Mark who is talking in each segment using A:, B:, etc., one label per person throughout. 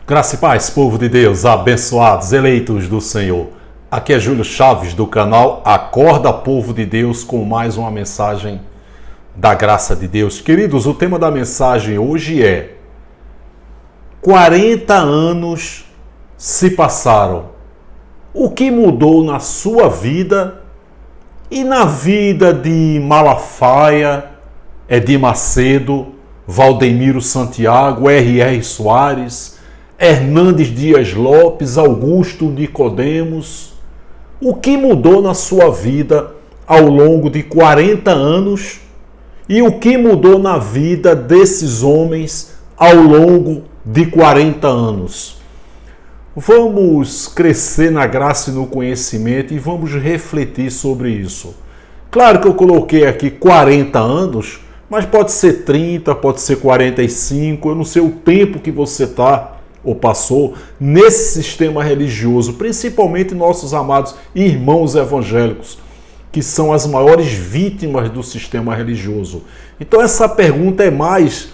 A: Graça e paz, povo de Deus, abençoados, eleitos do Senhor. Aqui é Júlio Chaves do canal Acorda, Povo de Deus, com mais uma mensagem da graça de Deus. Queridos, o tema da mensagem hoje é 40 anos se passaram. O que mudou na sua vida e na vida de Malafaia, Edir Macedo, Valdemiro Santiago, R.R. Soares, Hernandes Dias Lopes, Augusto Nicodemos? O que mudou na sua vida ao longo de 40 anos e o que mudou na vida desses homens ao longo de 40 anos? Vamos crescer na graça e no conhecimento e vamos refletir sobre isso. Claro que eu coloquei aqui 40 anos, mas pode ser 30, pode ser 45, eu não sei o tempo que você está ou passou nesse sistema religioso, principalmente nossos amados irmãos evangélicos, que são as maiores vítimas do sistema religioso. Então essa pergunta é mais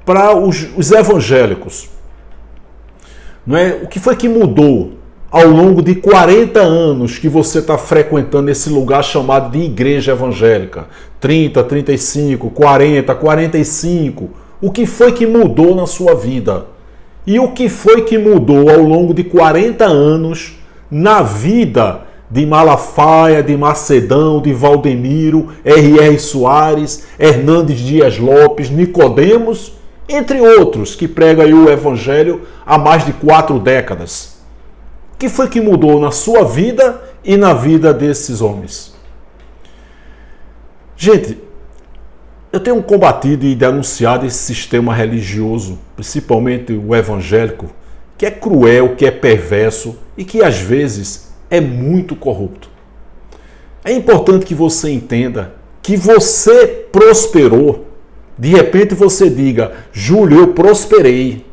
A: para os evangélicos. Não é? O que foi que mudou ao longo de 40 anos que você está frequentando esse lugar chamado de igreja evangélica? 30, 35, 40, 45. O que foi que mudou na sua vida? E o que foi que mudou ao longo de 40 anos na vida de Malafaia, de Macedão, de Valdemiro, R.R. Soares, Hernandes Dias Lopes, Nicodemos, entre outros que pregam aí o evangelho há mais de 4 décadas? O que foi que mudou na sua vida e na vida desses homens? Gente, eu tenho combatido e denunciado esse sistema religioso, principalmente o evangélico, que é cruel, que é perverso e que às vezes é muito corrupto. É importante que você entenda que você prosperou. De repente você diga: Júlio, eu prosperei.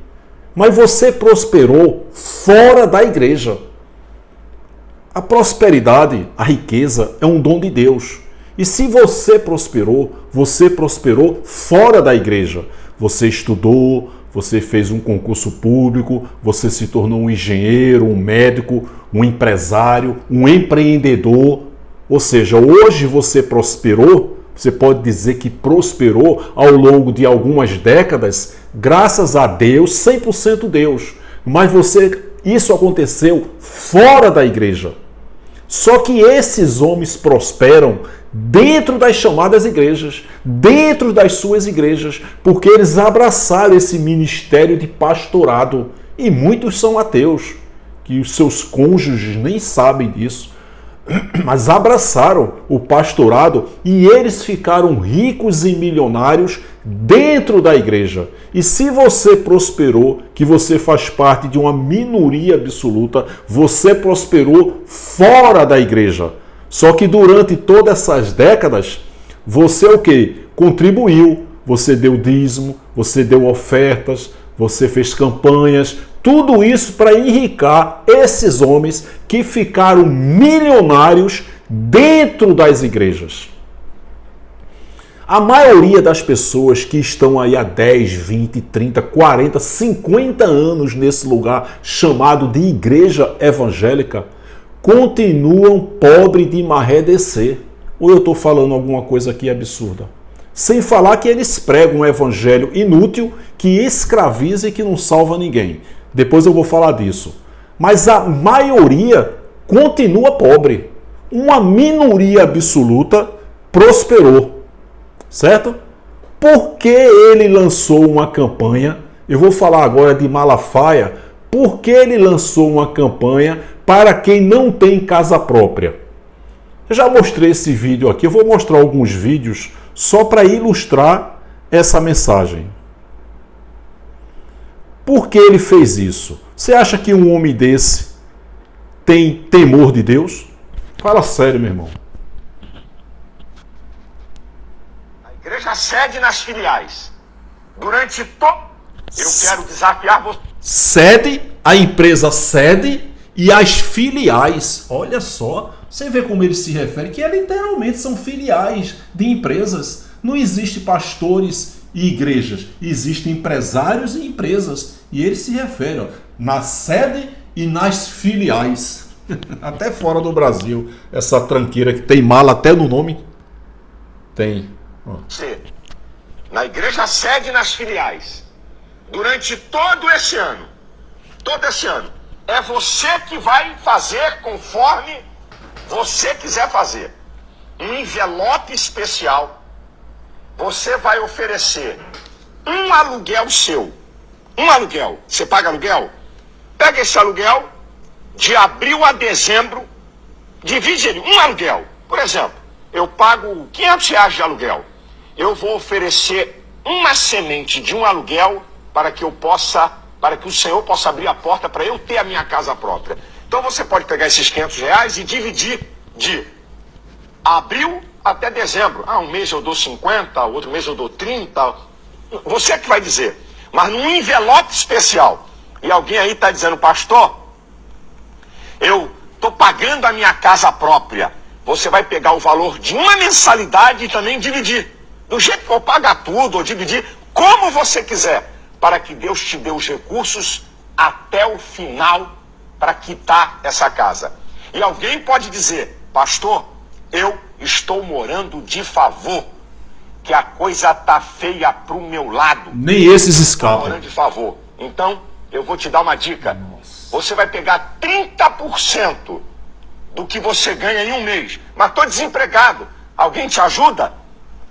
A: Mas você prosperou fora da igreja. A prosperidade, a riqueza é um dom de Deus. E se você prosperou fora da igreja. Você estudou, você fez um concurso público, você se tornou um engenheiro, um médico, um empresário, um empreendedor. Ou seja, hoje você prosperou, você pode dizer que prosperou ao longo de algumas décadas, graças a Deus, 100% Deus. Mas isso aconteceu fora da igreja. Só que esses homens prosperam dentro das chamadas igrejas, dentro das suas igrejas, porque eles abraçaram esse ministério de pastorado. E muitos são ateus, que os seus cônjuges nem sabem disso, mas abraçaram o pastorado e eles ficaram ricos e milionários dentro da igreja. E se você prosperou, que você faz parte de uma minoria absoluta, você prosperou fora da igreja. Só que durante todas essas décadas, você o quê? Contribuiu, você deu dízimo, você deu ofertas, você fez campanhas, tudo isso para enriquecer esses homens que ficaram milionários dentro das igrejas. A maioria das pessoas que estão aí há 10, 20, 30, 40, 50 anos nesse lugar chamado de igreja evangélica continuam pobres de marredecer. Ou eu estou falando alguma coisa aqui absurda? Sem falar que eles pregam um evangelho inútil que escraviza e que não salva ninguém. Depois eu vou falar disso. Mas a maioria continua pobre. Uma minoria absoluta prosperou. Certo? Porque ele lançou uma campanha, eu vou falar agora de Malafaia, porque ele lançou uma campanha para quem não tem casa própria. Eu já mostrei esse vídeo aqui, eu vou mostrar alguns vídeos só para ilustrar essa mensagem. Por que ele fez isso? Você acha que um homem desse tem temor de Deus? Fala sério, meu irmão.
B: A igreja cede nas filiais. Durante todo... Eu quero desafiar você.
A: Cede, a empresa cede e as filiais. Olha só, você vê como ele se refere, que literalmente são filiais de empresas. Não existe pastores e igrejas, existem empresários e empresas. E ele se refere, ó, na sede e nas filiais. Até fora do Brasil, essa tranqueira que tem mala até no nome. Tem. Ó.
B: Na igreja sede e nas filiais. Durante todo esse ano. É você que vai fazer conforme você quiser fazer. Um envelope especial. Você vai oferecer um aluguel seu. Um aluguel. Você paga aluguel? Pega esse aluguel de abril a dezembro, divide ele, um aluguel. Por exemplo, eu pago R$500 de aluguel. Eu vou oferecer uma semente de um aluguel para que o Senhor possa abrir a porta para eu ter a minha casa própria. Então você pode pegar esses R$500 e dividir de abril até dezembro. Um mês eu dou 50, outro mês eu dou 30. Você que vai dizer. Mas num envelope especial. E alguém aí está dizendo, pastor, eu estou pagando a minha casa própria. Você vai pegar o valor de uma mensalidade e também dividir. Do jeito que eu pagar tudo, ou dividir, como você quiser. Para que Deus te dê os recursos até o final para quitar essa casa. E alguém pode dizer, pastor, eu estou morando de favor, que a coisa tá feia pro meu lado.
A: Nem esses escapam.
B: Morando de favor. Então, eu vou te dar uma dica. Você vai pegar 30% do que você ganha em um mês. Mas estou desempregado. Alguém te ajuda?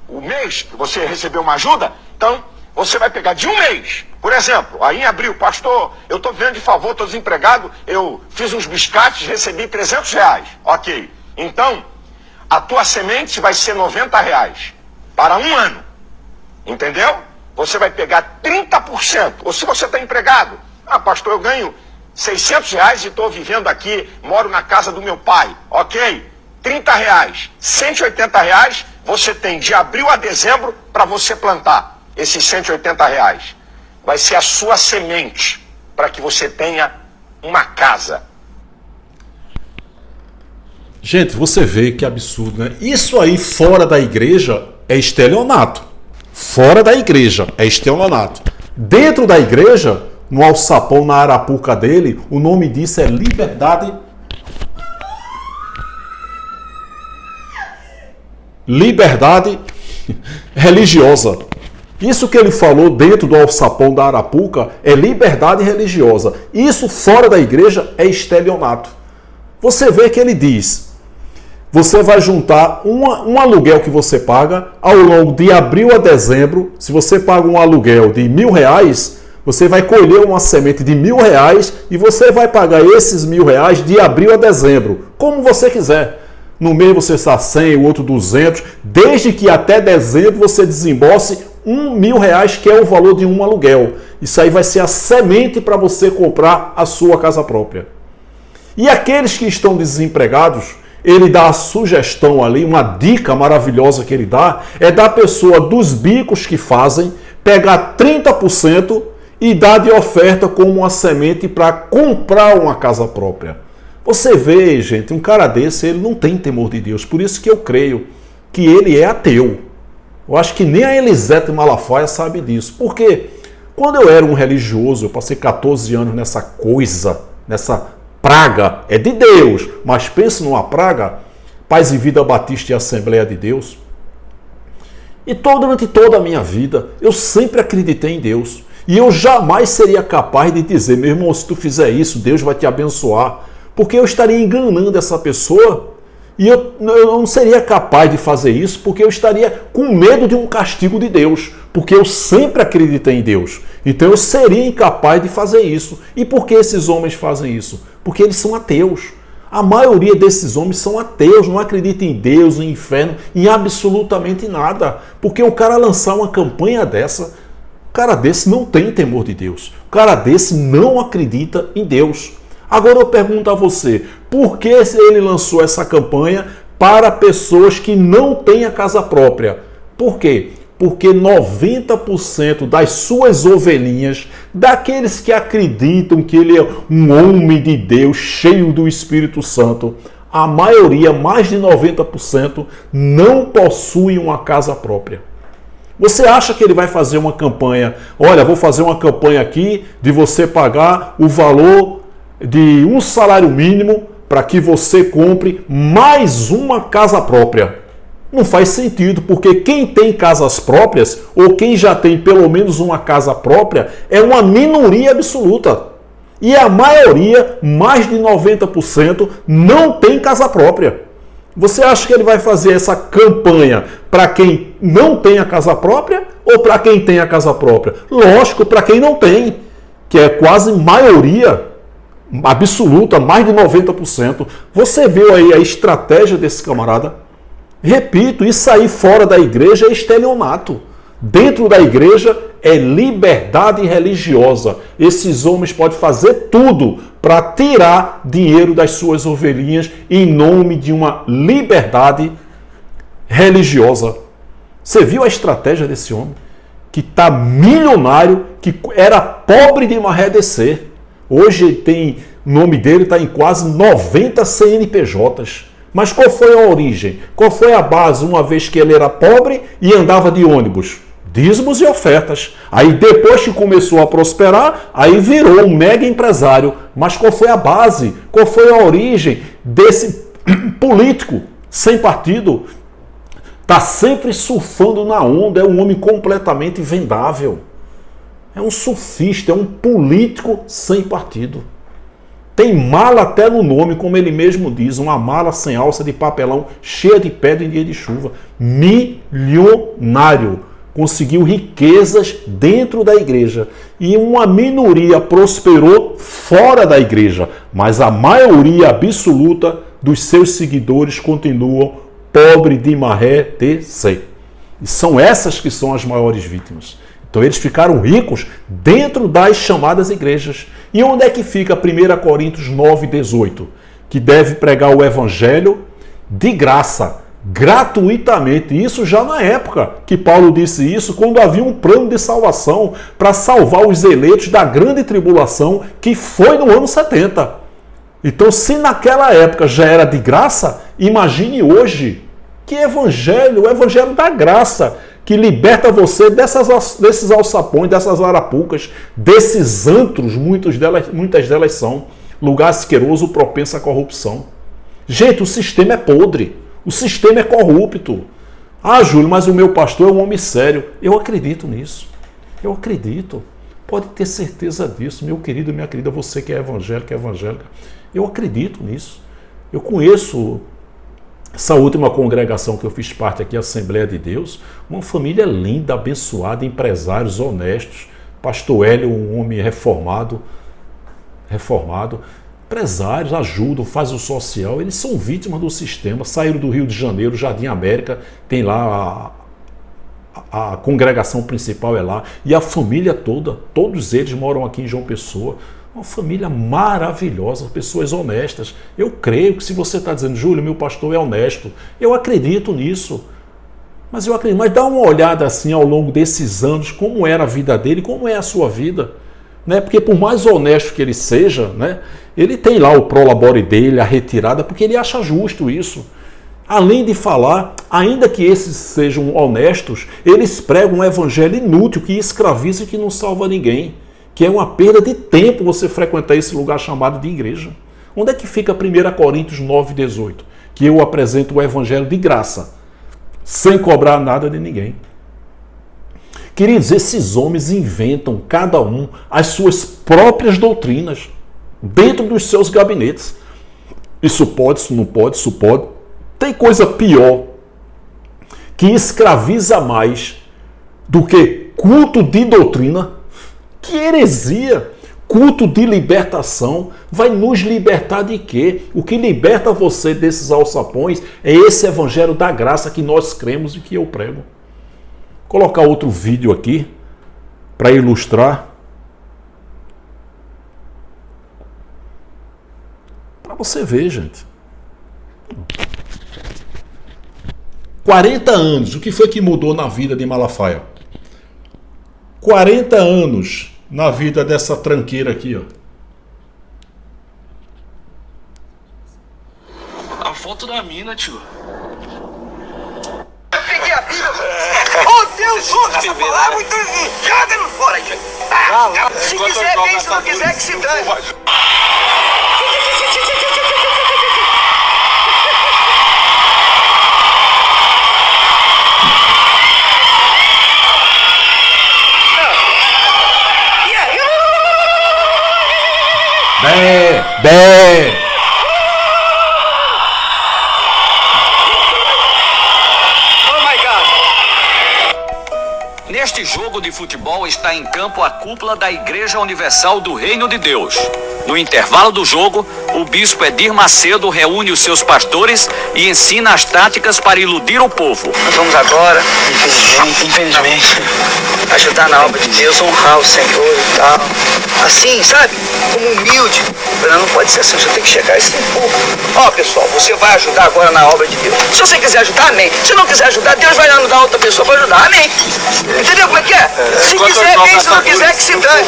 B: O mês que você recebeu uma ajuda? Então, você vai pegar de um mês. Por exemplo, aí em abril, pastor, eu estou vivendo de favor, estou desempregado, eu fiz uns biscates, recebi R$300. Ok. Então, a tua semente vai ser R$90 para um ano. Entendeu? Você vai pegar 30%. Ou se você está empregado, pastor, eu ganho R$600 e estou vivendo aqui, moro na casa do meu pai. Ok. R$30. R$180 você tem de abril a dezembro para você plantar. Esses R$180 vai ser a sua semente para que você tenha uma casa.
A: Gente, você vê que absurdo, né? Isso aí fora da igreja é estelionato. Fora da igreja é estelionato. Dentro da igreja, no alçapão, na arapuca dele, o nome disso é liberdade. Liberdade religiosa. Isso que ele falou dentro do alçapão da arapuca é liberdade religiosa. Isso fora da igreja é estelionato. Você vê que ele diz, você vai juntar um aluguel que você paga ao longo de abril a dezembro. Se você paga um aluguel de R$1.000, você vai colher uma semente de R$1.000 e você vai pagar esses R$1.000 de abril a dezembro, como você quiser. No mês você está 100, o outro 200, desde que até dezembro você desembolse R$1.000, que é o valor de um aluguel. Isso aí vai ser a semente para você comprar a sua casa própria. E aqueles que estão desempregados, ele dá a sugestão ali, uma dica maravilhosa que ele dá, é da pessoa dos bicos que fazem, pegar 30% e dar de oferta como uma semente para comprar uma casa própria. Você vê, gente, um cara desse, ele não tem temor de Deus. Por isso que eu creio que ele é ateu. Eu acho que nem a Elisete Malafaia sabe disso. Porque quando eu era um religioso, eu passei 14 anos nessa coisa, nessa praga. É de Deus, mas pense numa praga. Paz e Vida Batista e Assembleia de Deus. E durante toda a minha vida, eu sempre acreditei em Deus. E eu jamais seria capaz de dizer, meu irmão, se tu fizer isso, Deus vai te abençoar. Porque eu estaria enganando essa pessoa e eu não seria capaz de fazer isso porque eu estaria com medo de um castigo de Deus. Porque eu sempre acreditei em Deus. Então eu seria incapaz de fazer isso. E por que esses homens fazem isso? Porque eles são ateus. A maioria desses homens são ateus, não acreditam em Deus, em inferno, em absolutamente nada. Porque o cara lançar uma campanha dessa, o cara desse não tem temor de Deus. O cara desse não acredita em Deus. Agora eu pergunto a você, por que ele lançou essa campanha para pessoas que não têm a casa própria? Por quê? Porque 90% das suas ovelhinhas, daqueles que acreditam que ele é um homem de Deus, cheio do Espírito Santo, a maioria, mais de 90%, não possuem uma casa própria. Você acha que ele vai fazer uma campanha? Olha, vou fazer uma campanha aqui de você pagar o valor de um salário mínimo para que você compre mais uma casa própria. Não faz sentido, porque quem tem casas próprias, ou quem já tem pelo menos uma casa própria, é uma minoria absoluta. E a maioria, mais de 90%, não tem casa própria. Você acha que ele vai fazer essa campanha para quem não tem a casa própria ou para quem tem a casa própria? Lógico, para quem não tem, que é quase maioria absoluta, mais de 90%. Você viu aí a estratégia desse camarada? Repito, isso aí fora da igreja é estelionato. Dentro da igreja é liberdade religiosa. Esses homens podem fazer tudo para tirar dinheiro das suas ovelhinhas em nome de uma liberdade religiosa. Você viu a estratégia desse homem? Que está milionário, que era pobre de emagrecer. Hoje tem, o nome dele está em quase 90 CNPJs. Mas qual foi a origem? Qual foi a base, uma vez que ele era pobre e andava de ônibus? Dízimos e ofertas. Aí depois que começou a prosperar, aí virou um mega empresário. Mas qual foi a base? Qual foi a origem desse político sem partido? Está sempre surfando na onda, é um homem completamente vendável. É um surfista, é um político sem partido. Tem mala até no nome, como ele mesmo diz, uma mala sem alça de papelão, cheia de pedra em dia de chuva. Milionário. Conseguiu riquezas dentro da igreja. E uma minoria prosperou fora da igreja. Mas a maioria absoluta dos seus seguidores continuam pobre de maré de ser. E são essas que são as maiores vítimas. Então eles ficaram ricos dentro das chamadas igrejas. E onde é que fica 1 Coríntios 9:18? Que deve pregar o evangelho de graça, gratuitamente. Isso já na época que Paulo disse isso, quando havia um plano de salvação para salvar os eleitos da grande tribulação, que foi no ano 70. Então, se naquela época já era de graça, imagine hoje. Que evangelho? O evangelho da graça, que liberta você desses alçapões, dessas arapucas, desses antros, muitas delas são lugar asqueroso, propenso à corrupção. Gente, o sistema é podre, o sistema é corrupto. Ah, Júlio, mas o meu pastor é um homem sério. Eu acredito nisso, eu acredito. Pode ter certeza disso, meu querido e minha querida, você que é evangélico, evangélica. Eu acredito nisso. Eu conheço essa última congregação que eu fiz parte aqui, a Assembleia de Deus, uma família linda, abençoada, empresários honestos. Pastor Hélio, um homem reformado, empresários, ajudam, fazem o social, eles são vítimas do sistema, saíram do Rio de Janeiro, Jardim América, tem lá a congregação principal é lá, e a família toda, todos eles moram aqui em João Pessoa. Uma família maravilhosa, pessoas honestas. Eu creio que se você está dizendo, Júlio, meu pastor é honesto, eu acredito nisso. Mas dá uma olhada assim ao longo desses anos, como era a vida dele, como é a sua vida. Né? Porque por mais honesto que ele seja, né, ele tem lá o prolabore dele, a retirada, porque ele acha justo isso. Além de falar, ainda que esses sejam honestos, eles pregam um evangelho inútil, que escraviza e que não salva ninguém. Que é uma perda de tempo você frequentar esse lugar chamado de igreja. Onde é que fica 1 Coríntios 9:18? Que eu apresento o evangelho de graça, sem cobrar nada de ninguém. Queridos, esses homens inventam, cada um, as suas próprias doutrinas, dentro dos seus gabinetes. Isso pode, isso não pode, isso pode. Tem coisa pior, que escraviza mais do que culto de doutrina. Que heresia! Culto de libertação vai nos libertar de quê? O que liberta você desses alçapões é esse evangelho da graça que nós cremos e que eu prego. Vou colocar outro vídeo aqui para ilustrar. Para você ver, gente. 40 anos. O que foi que mudou na vida de Malafaia? 40 anos na vida dessa tranqueira aqui, ó.
C: A foto da mina, tio.
D: Eu peguei a Bíblia. Ô,
B: Deus usa essa palavra, então joga no fora aí. Se quiser, bem, se não quiser, que se dane.
A: Bé!
C: Neste jogo de futebol está em campo a cúpula da Igreja Universal do Reino de Deus. No intervalo do jogo, o bispo Edir Macedo reúne os seus pastores e ensina as táticas para iludir o povo.
D: Nós vamos agora, infelizmente, ajudar na obra de Deus, honrar o Senhor e tal. Assim, sabe? Como humilde. Não pode ser assim, você tem que chegar assim, ó, pessoal, você vai ajudar agora na obra de Deus. Se você quiser ajudar, amém. Se não quiser ajudar, Deus vai lá nos dar outra pessoa para ajudar, amém. Entendeu como é que é? Se quiser, bem, se não quiser, que se dane.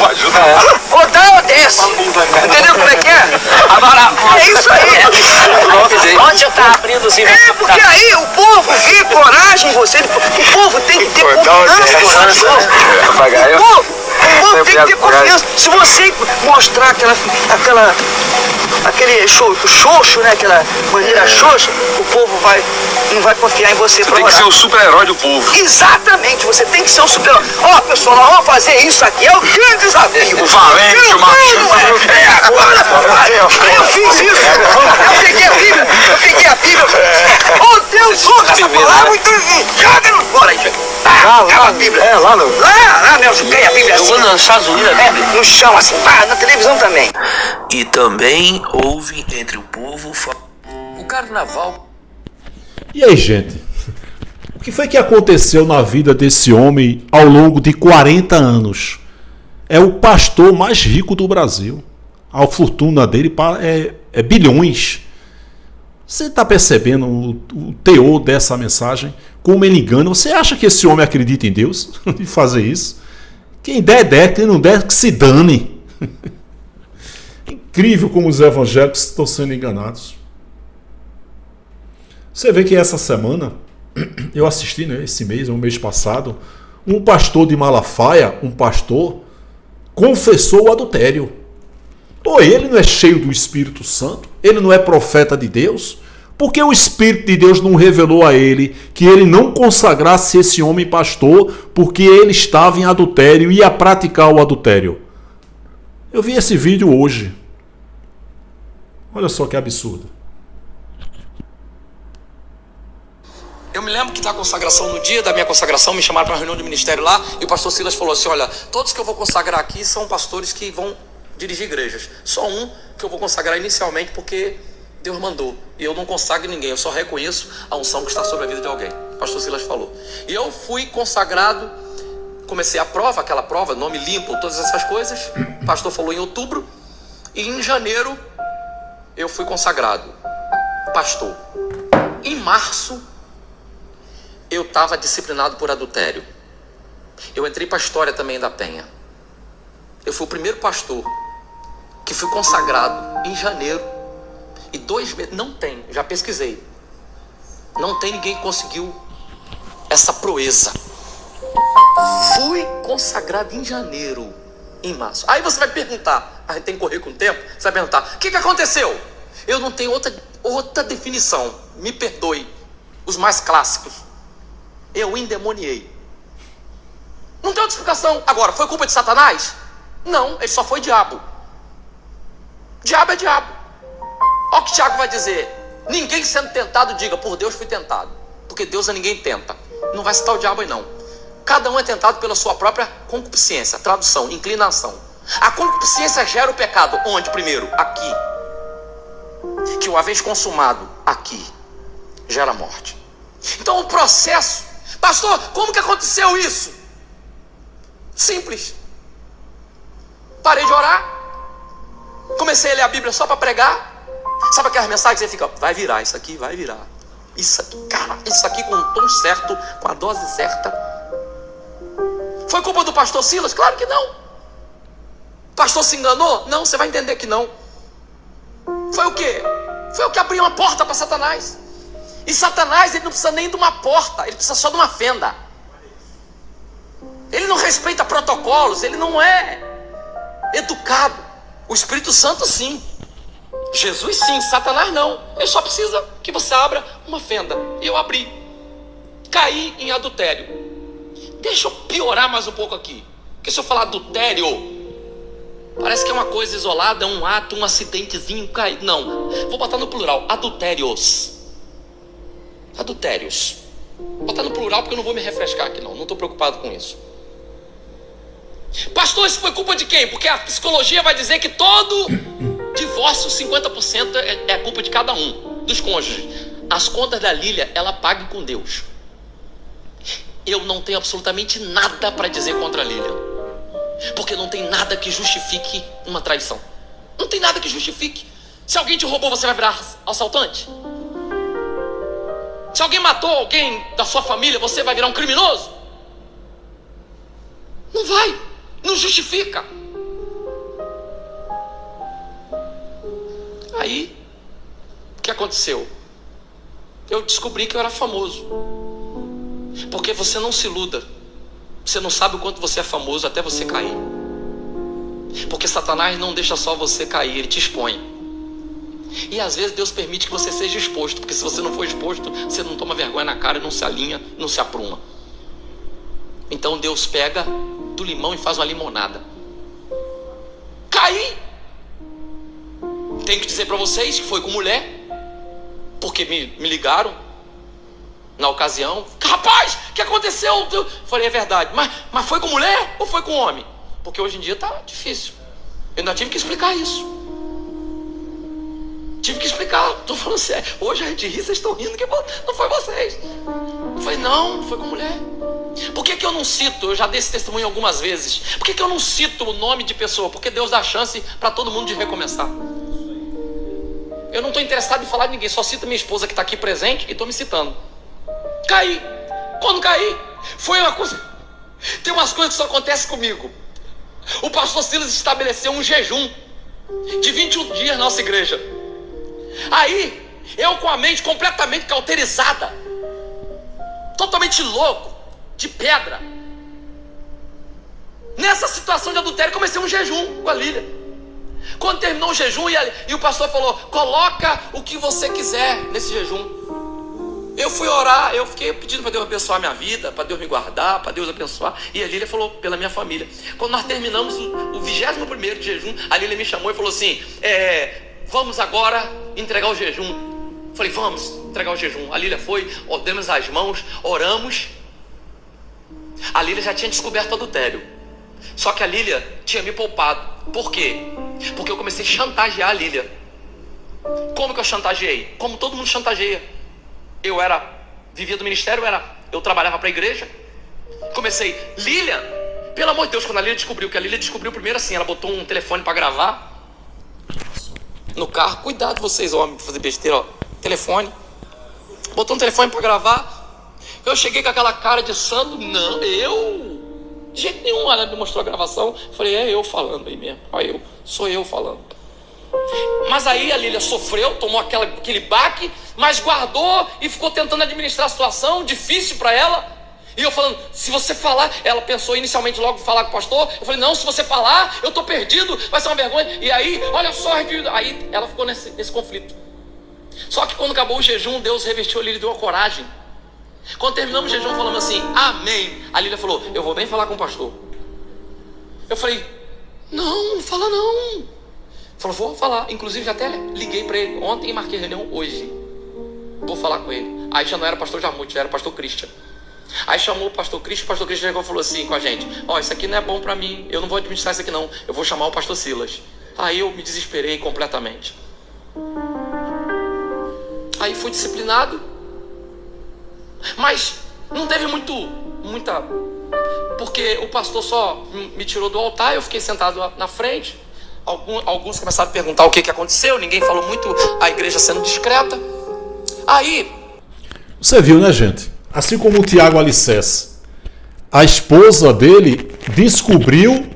D: Ou dá ou desce. Entendeu como é que é? Agora, é isso aí.
C: Onde eu tá abrindo os
D: É, porque aí o povo vê coragem em você. O povo tem que ter confiança. O povo tem que ter confiança. Se você mostrar aquele xoxo, né? Aquela maneira xoxa, o povo não vai confiar em você.
B: Você tem que ser o super-herói do povo.
D: Exatamente, você tem que ser o super-herói. Ó, pessoal, nós vamos fazer isso aqui, é o grande desafio.
B: O valente, o macho.
D: É agora, eu fiz isso. Eu peguei a Bíblia. Oh, Deus, usa essa palavra, então joga no fora aí. Acaba a Bíblia. Lá, meu, joguei a Bíblia assim.
C: nos Estados Unidos,
D: no chão, assim, na televisão também.
E: E também houve entre o povo o carnaval.
A: E aí, gente? O que foi que aconteceu na vida desse homem ao longo de 40 anos? É o pastor mais rico do Brasil. A fortuna dele é bilhões. Você está percebendo o teor dessa mensagem? Como ele engana? Você acha que esse homem acredita em Deus? De fazer isso? Quem der, quem não der, que se dane. Incrível como os evangélicos estão sendo enganados. Você vê que essa semana, eu assisti, né, esse mês, no mês passado, um pastor de Malafaia, confessou o adultério. Ou ele não é cheio do Espírito Santo? Ele não é profeta de Deus? Porque o Espírito de Deus não revelou a ele que ele não consagrasse esse homem pastor porque ele estava em adultério e ia praticar o adultério? Eu vi esse vídeo hoje. Olha só que absurdo.
E: Eu me lembro que na consagração, no dia da minha consagração, me chamaram para uma reunião de ministério lá e o pastor Silas falou assim: olha, todos que eu vou consagrar aqui são pastores que vão dirigir igrejas. Só um que eu vou consagrar inicialmente porque Deus mandou. E eu não consagro ninguém, eu só reconheço a unção que está sobre a vida de alguém. O pastor Silas falou. E eu fui consagrado, comecei a prova, aquela prova, nome limpo, todas essas coisas. O pastor falou em outubro. E em janeiro eu fui consagrado pastor. Em março eu estava disciplinado por adultério. Eu entrei para a história também da Penha. Eu fui o primeiro pastor que fui consagrado em janeiro. E 2 meses, não tem, já pesquisei. Não tem ninguém que conseguiu essa proeza. Fui consagrado em janeiro, em março. Aí você vai perguntar, a gente tem que correr com o tempo, você vai perguntar, o que aconteceu? Eu não tenho outra definição, me perdoe, os mais clássicos. Eu endemoniei. Não tem outra explicação. Agora, foi culpa de Satanás? Não, ele só foi diabo. Diabo é diabo. Olha o que Tiago vai dizer. Ninguém sendo tentado, diga, por Deus fui tentado. Porque Deus a ninguém tenta. Não vai citar o diabo aí não. Cada um é tentado pela sua própria concupiscência. Tradução, inclinação. A concupiscência gera o pecado. Onde primeiro? Aqui. Que uma vez consumado, aqui, gera morte. Então o processo... Pastor, como que aconteceu isso? Simples. Parei de orar. Comecei a ler a Bíblia só para pregar. Sabe aquelas mensagens que você fica, vai virar, isso aqui vai virar. Isso aqui, cara, isso aqui com o tom certo, com a dose certa. Foi culpa do pastor Silas? Claro que não. O pastor se enganou? Não, você vai entender que não. Foi o quê? Foi o que abriu uma porta para Satanás. E Satanás, ele não precisa nem de uma porta, ele precisa só de uma fenda. Ele não respeita protocolos, ele não é educado. O Espírito Santo sim. Jesus sim, Satanás não. Ele só precisa que você abra uma fenda. E eu abri. Caí em adultério. Deixa eu piorar mais um pouco aqui. Porque se eu falar adultério, parece que é uma coisa isolada, um ato, um acidentezinho, cair. Não, vou botar no plural, adultérios. Adultérios. Vou botar no plural porque eu não vou me refrescar aqui não estou preocupado com isso. Pastor, isso foi culpa de quem? Porque a psicologia vai dizer que todo divórcio, 50% é culpa de cada um, dos cônjuges. As contas da Lília, ela paga com Deus. Eu não tenho absolutamente nada para dizer contra a Lília, porque não tem nada que justifique uma traição. Não tem nada que justifique. Se alguém te roubou, você vai virar assaltante? Se alguém matou alguém da sua família, você vai virar um criminoso? Não vai. Não justifica. Aí, o que aconteceu? Eu descobri que eu era famoso. Porque você não se iluda. Você não sabe o quanto você é famoso até você cair. Porque Satanás não deixa só você cair, ele te expõe. E às vezes Deus permite que você seja exposto, porque se você não for exposto, você não toma vergonha na cara, não se alinha, não se apruma. Então Deus pega do limão e faz uma limonada. Caí. Tenho que dizer para vocês que foi com mulher, porque me ligaram na ocasião. Rapaz, o que aconteceu? Eu falei, é verdade, mas foi com mulher ou foi com homem? Porque hoje em dia tá difícil. Eu ainda tive que explicar isso. Tive que explicar, tô falando sério. Hoje a gente ri, vocês estão rindo, que não foi vocês. Eu falei, não foi com mulher. Por que eu não cito? Eu já dei esse testemunho algumas vezes. Por que eu não cito o nome de pessoa? Porque Deus dá chance para todo mundo de recomeçar. Eu não estou interessado em falar de ninguém, só cito minha esposa que está aqui presente e estou me citando. Caí. Quando caí, foi uma coisa. Tem umas coisas que só acontecem comigo. O pastor Silas estabeleceu um jejum de 21 dias na nossa igreja. Aí, eu com a mente completamente cauterizada, totalmente louco, de pedra. Nessa situação de adultério, comecei um jejum com a Lília. Quando terminou o jejum, e o pastor falou, coloca o que você quiser nesse jejum. Eu fui orar, eu fiquei pedindo para Deus abençoar a minha vida, para Deus me guardar, para Deus abençoar. E a Lília falou pela minha família. Quando nós terminamos o 21º de jejum, a Lília me chamou e falou assim, vamos agora entregar o jejum. Falei, vamos entregar o jejum. A Lília foi, demos as mãos, oramos. A Lília já tinha descoberto o adultério. Só que a Lília tinha me poupado. Por quê? Porque eu comecei a chantagear a Lília. Como que eu chantageei? Como todo mundo chantageia. Eu vivia do ministério, eu trabalhava para a igreja. Comecei, Lília, pelo amor de Deus, quando a Lília descobriu, que a Lília descobriu primeiro assim, ela botou um telefone para gravar no carro. Cuidado vocês, homens, fazer besteira, ó. Telefone. Botou um telefone para gravar. Eu cheguei com aquela cara de santo. Não, de jeito nenhum. Ela me mostrou a gravação. Falei, é eu falando aí mesmo. Olha, sou eu falando. Mas aí a Lília sofreu, tomou aquele baque, mas guardou e ficou tentando administrar a situação, difícil para ela. E eu falando, se você falar, ela pensou inicialmente logo falar com o pastor. Eu falei, não, se você falar, eu tô perdido, vai ser uma vergonha. E aí, olha só, aí ela ficou nesse conflito. Só que quando acabou o jejum, Deus revestiu a Lília e deu uma coragem. Quando terminamos o jejum, falamos assim, amém. A Lília falou, eu vou bem falar com o pastor. Eu falei, não fala não. Falou, vou falar. Inclusive já até liguei para ele ontem e marquei reunião hoje. Vou falar com ele. Aí já não era pastor Jamute, já era pastor Christian. Aí chamou o pastor Christian chegou e falou assim com a gente, isso aqui não é bom para mim, eu não vou administrar isso aqui não, eu vou chamar o pastor Silas. Aí eu me desesperei completamente. Aí fui disciplinado, mas não teve muita, porque o pastor só me tirou do altar, eu fiquei sentado na frente. Alguns começaram a perguntar o que aconteceu, ninguém falou muito, a igreja sendo discreta. Aí...
A: Você viu, né, gente? Assim como o Tiago Alicerce, a esposa dele descobriu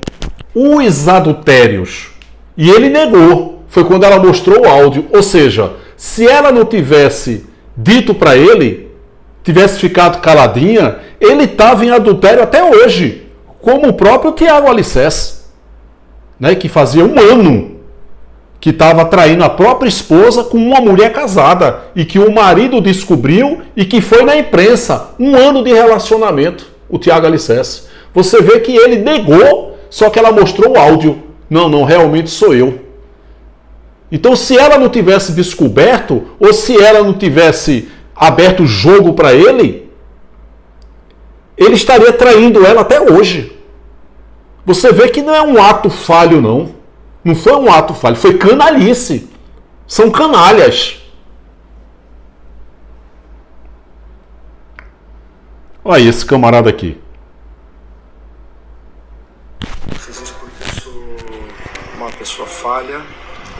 A: os adultérios e ele negou. Foi quando ela mostrou o áudio. Ou seja, se ela não tivesse dito para ele, tivesse ficado caladinha, ele estava em adultério até hoje como o próprio Tiago Alicerce, né, que fazia 1 ano que estava traindo a própria esposa com uma mulher casada e que o marido descobriu e que foi na imprensa. 1 ano de relacionamento, o Tiago Alicerce. Você vê que ele negou, só que ela mostrou o áudio. Não, realmente sou eu. Então, se ela não tivesse descoberto, ou se ela não tivesse aberto o jogo para ele estaria traindo ela até hoje. Você vê que não é um ato falho, não. Não foi um ato falho, foi canalice. São canalhas. Olha esse camarada aqui.
F: Eu fiz isso porque eu sou uma pessoa falha.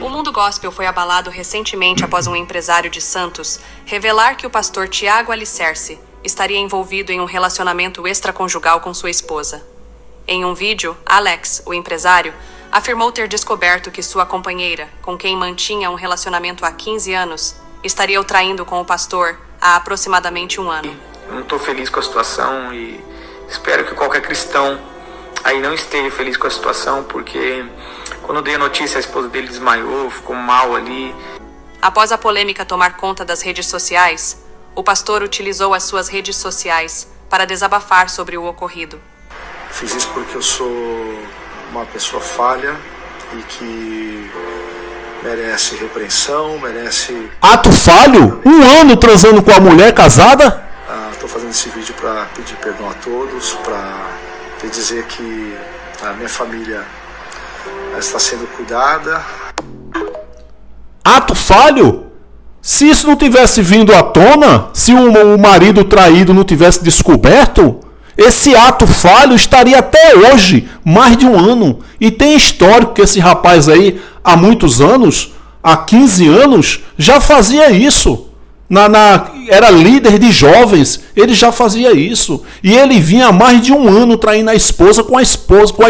G: O mundo gospel foi abalado recentemente após um empresário de Santos revelar que o pastor Tiago Alicerce estaria envolvido em um relacionamento extraconjugal com sua esposa. Em um vídeo, Alex, o empresário, afirmou ter descoberto que sua companheira, com quem mantinha um relacionamento há 15 anos, estaria o traindo com o pastor há aproximadamente 1 ano.
H: Eu não estou feliz com a situação e espero que qualquer cristão aí não esteja feliz com a situação, porque quando eu dei a notícia, a esposa dele desmaiou, ficou mal ali.
G: Após a polêmica tomar conta das redes sociais, o pastor utilizou as suas redes sociais para desabafar sobre o ocorrido.
F: Fiz isso porque eu sou uma pessoa falha e que merece repreensão, merece...
A: Ato falho? 1 ano transando com a mulher casada?
F: Estou fazendo esse vídeo para pedir perdão a todos, para dizer que a minha família está sendo cuidada.
A: Ato falho? Se isso não tivesse vindo à tona, se o marido traído não tivesse descoberto, esse ato falho estaria até hoje, mais de 1 ano. E tem histórico que esse rapaz aí, há muitos anos, há 15 anos, já fazia isso. Era líder de jovens, ele já fazia isso. E ele vinha há mais de 1 ano traindo a esposa com a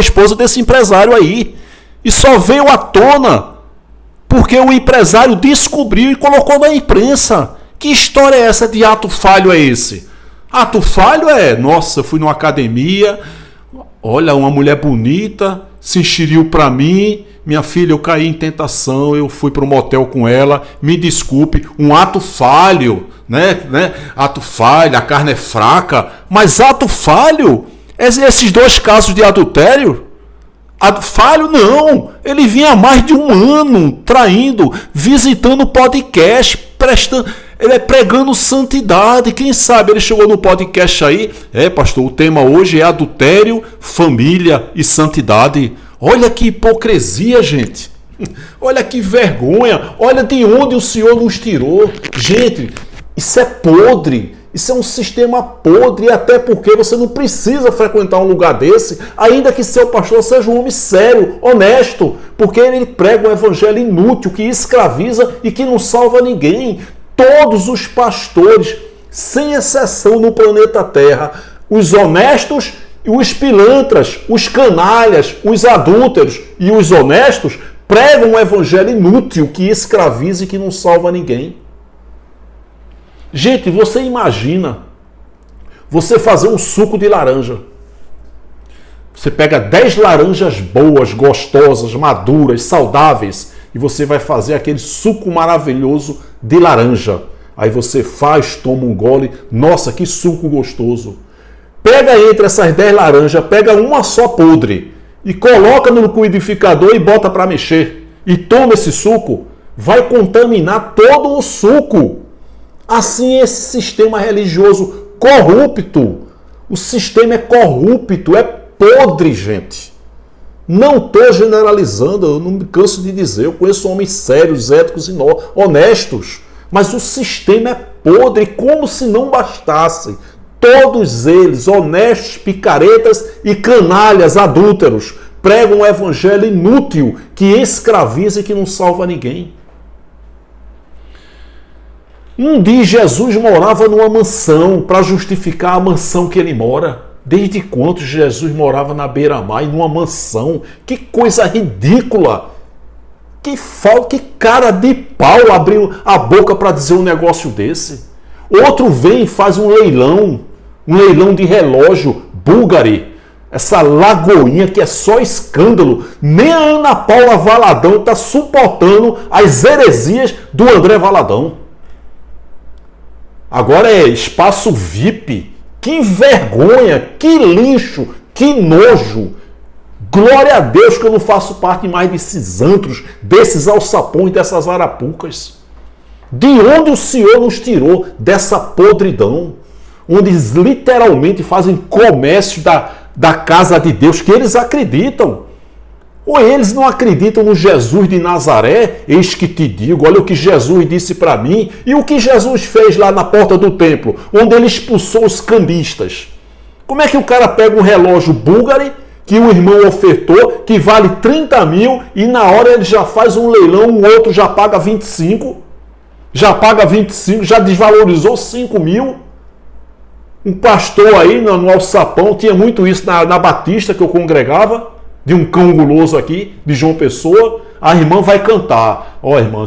A: esposa desse empresário aí. E só veio à tona porque o empresário descobriu e colocou na imprensa. Que história é essa de ato falho é esse? Ato falho é, nossa, eu fui numa academia, olha, uma mulher bonita, se enxeriu pra mim, minha filha, eu caí em tentação, eu fui para um motel com ela, me desculpe, um ato falho, né? Ato falho, a carne é fraca, mas ato falho, esses 2 casos de adultério, falho não, ele vinha há mais de 1 ano traindo, visitando podcast, ele é pregando santidade. Quem sabe ele chegou no podcast aí, pastor, o tema hoje é adultério, família e santidade. Olha que hipocrisia, gente. Olha que vergonha. Olha de onde o Senhor nos tirou. Gente, isso é podre. Isso é um sistema podre. E até porque você não precisa frequentar um lugar desse, ainda que seu pastor seja um homem sério, honesto. Porque ele prega um evangelho inútil, que escraviza e que não salva ninguém. Todos os pastores, sem exceção no planeta Terra, os honestos e os pilantras, os canalhas, os adúlteros e os honestos, pregam um evangelho inútil que escraviza e que não salva ninguém. Gente, você imagina você fazer um suco de laranja. Você pega 10 laranjas boas, gostosas, maduras, saudáveis, e você vai fazer aquele suco maravilhoso de laranja. Aí você faz, toma um gole, nossa, que suco gostoso. Pega entre essas 10 laranjas, pega uma só podre e coloca no liquidificador e bota para mexer. E toma esse suco, vai contaminar todo o suco. Assim é esse sistema religioso corrupto. O sistema é corrupto, é podre, gente. Não estou generalizando, eu não me canso de dizer, eu conheço homens sérios, éticos e honestos, mas o sistema é podre, como se não bastasse. Todos eles, honestos, picaretas e canalhas, adúlteros, pregam um evangelho inútil que escraviza e que não salva ninguém. Um dia Jesus morava numa mansão para justificar a mansão que ele mora. Desde quando Jesus morava na beira-mar e numa mansão? Que coisa ridícula! Que cara de pau abriu a boca para dizer um negócio desse. Outro vem e faz um leilão de relógio Bulgari. Essa Lagoinha que é só escândalo. Nem a Ana Paula Valadão está suportando as heresias do André Valadão. Agora é espaço VIP. Que vergonha, que lixo, que nojo. Glória a Deus que eu não faço parte mais desses antros, desses alçapões, dessas arapucas. De onde o Senhor nos tirou dessa podridão? Onde eles literalmente fazem comércio da casa de Deus, que eles acreditam. Ou eles não acreditam no Jesus de Nazaré? Eis que te digo, olha o que Jesus disse para mim e o que Jesus fez lá na porta do templo, onde ele expulsou os cambistas. Como é que o cara pega um relógio Bulgari, que o irmão ofertou, que vale 30 mil, e na hora ele já faz um leilão, o outro já paga 25, já desvalorizou 5 mil. Um pastor aí no Alçapão, tinha muito isso na Batista que eu congregava, de um cão guloso aqui, de João Pessoa. A irmã vai cantar. Ó, irmã,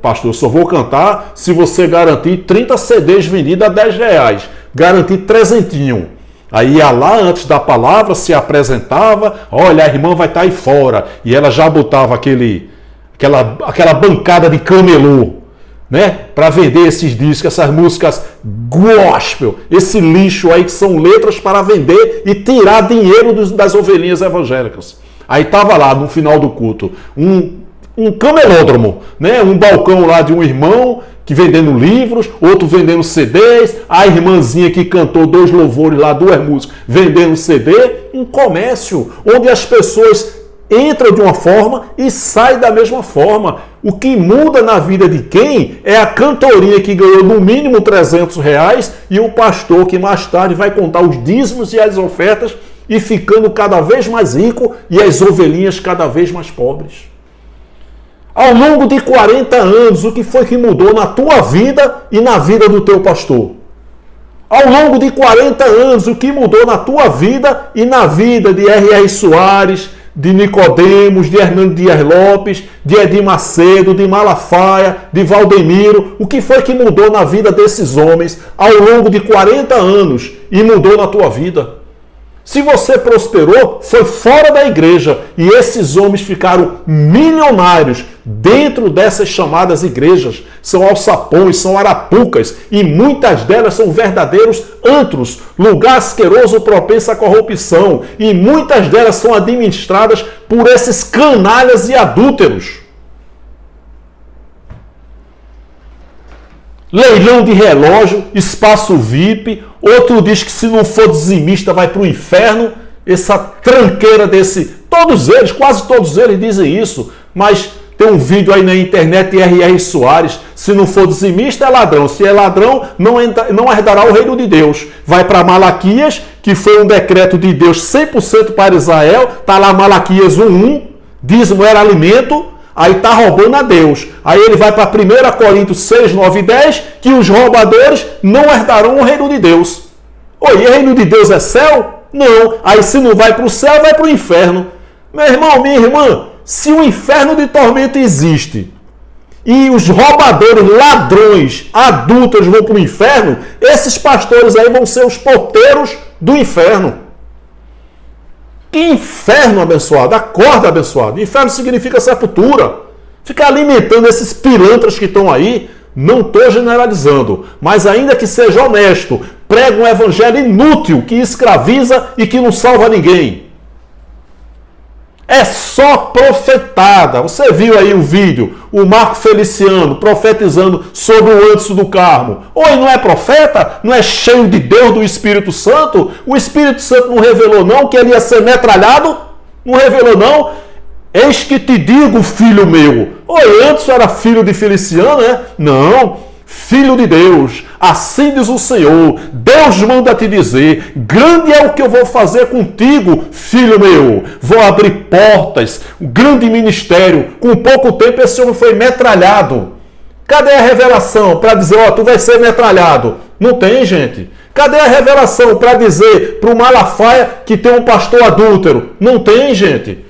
A: pastor, eu só vou cantar se você garantir 30 CDs vendidos a R$10. Garantir 300. Aí ia lá antes da palavra, se apresentava, olha, a irmã vai estar aí fora. E ela já botava aquela bancada de camelô, né, para vender esses discos, essas músicas gospel, esse lixo aí que são letras para vender e tirar dinheiro das ovelhinhas evangélicas. Aí tava lá no final do culto um camelódromo, né, um balcão lá de um irmão que vendendo livros, outro vendendo CDs, a irmãzinha que cantou 2 louvores lá, 2 músicas, vendendo CD, um comércio onde as pessoas entram de uma forma e saem da mesma forma. O que muda na vida de quem é a cantoria que ganhou no mínimo R$300 e o pastor que mais tarde vai contar os dízimos e as ofertas e ficando cada vez mais rico e as ovelhinhas cada vez mais pobres. Ao longo de 40 anos, o que foi que mudou na tua vida e na vida do teu pastor? Ao longo de 40 anos, o que mudou na tua vida e na vida de R.R. Soares, de Nicodemos, de Hernando Dias Lopes, de Edir Macedo, de Malafaia, de Valdemiro? O que foi que mudou na vida desses homens ao longo de 40 anos e mudou na tua vida? Se você prosperou, foi fora da igreja e esses homens ficaram milionários dentro dessas chamadas igrejas. São alçapões, são arapucas e muitas delas são verdadeiros antros, lugar asqueroso propenso à corrupção, e muitas delas são administradas por esses canalhas e adúlteros. Leilão de relógio, espaço VIP, outro diz que se não for dizimista vai para o inferno. Essa tranqueira todos eles, quase todos eles dizem isso, mas tem um vídeo aí na internet de R.R. Soares, se não for dizimista é ladrão, se é ladrão não herdará o reino de Deus. Vai para Malaquias, que foi um decreto de Deus 100% para Israel, está lá Malaquias 1:1, dízimo era alimento. Aí está roubando a Deus. Aí ele vai para 1 Coríntios 6, 9 e 10, que os roubadores não herdarão o reino de Deus. Oi, o reino de Deus é céu? Não. Aí se não vai para o céu, vai para o inferno. Meu irmão, minha irmã, se o inferno de tormento existe e os roubadores, ladrões, adúlteros vão para o inferno, esses pastores aí vão ser os porteiros do inferno. Que inferno, abençoado! Acorda, abençoado! Inferno significa sepultura. Fica alimentando esses pilantras que estão aí. Não estou generalizando, mas ainda que seja honesto, prega um evangelho inútil que escraviza e que não salva ninguém. É só profetada. Você viu aí o vídeo, o Marco Feliciano profetizando sobre o Antes do Carmo. Oi, não é profeta? Não é cheio de Deus, do Espírito Santo? O Espírito Santo não revelou não que ele ia ser metralhado? Não revelou não? Eis que te digo, filho meu. Oi, antes era filho de Feliciano, né? Não. Filho de Deus, assim diz o Senhor, Deus manda te dizer, grande é o que eu vou fazer contigo, filho meu, vou abrir portas, um grande ministério, com pouco tempo esse homem foi metralhado. Cadê a revelação para dizer, ó, tu vai ser metralhado? Não tem, gente. Cadê a revelação para dizer para o Malafaia que tem um pastor adúltero? Não tem, gente.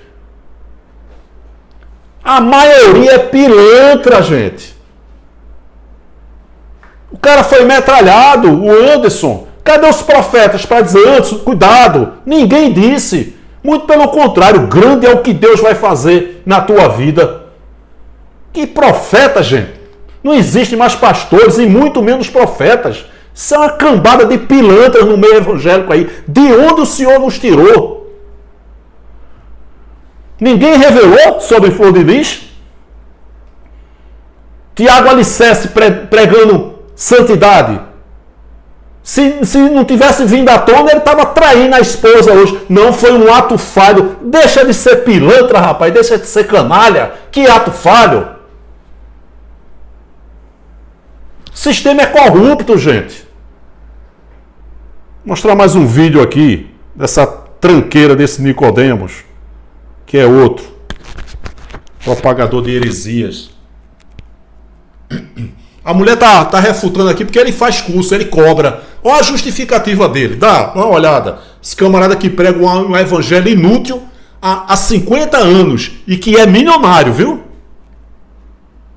A: A maioria é pilantra, gente. O cara foi metralhado, o Anderson. Cadê os profetas para dizer antes, cuidado? Ninguém disse. Muito pelo contrário, grande é o que Deus vai fazer na tua vida. Que profeta, gente? Não existe mais pastores e muito menos profetas. Isso é uma cambada de pilantras no meio evangélico aí. De onde o Senhor nos tirou? Ninguém revelou sobre Flor de Lis? Tiago Alicerce pregando santidade. Se não tivesse vindo à tona, ele estava traindo a esposa hoje. Não foi um ato falho. Deixa de ser pilantra, rapaz. Deixa de ser canalha. Que ato falho. O sistema é corrupto, gente. Vou mostrar mais um vídeo aqui dessa tranqueira desse Nicodemos, que é outro propagador de heresias. A mulher tá refutando aqui porque ele faz curso, ele cobra. Olha a justificativa dele. Dá uma olhada. Esse camarada que prega um evangelho inútil há 50 anos e que é milionário, viu?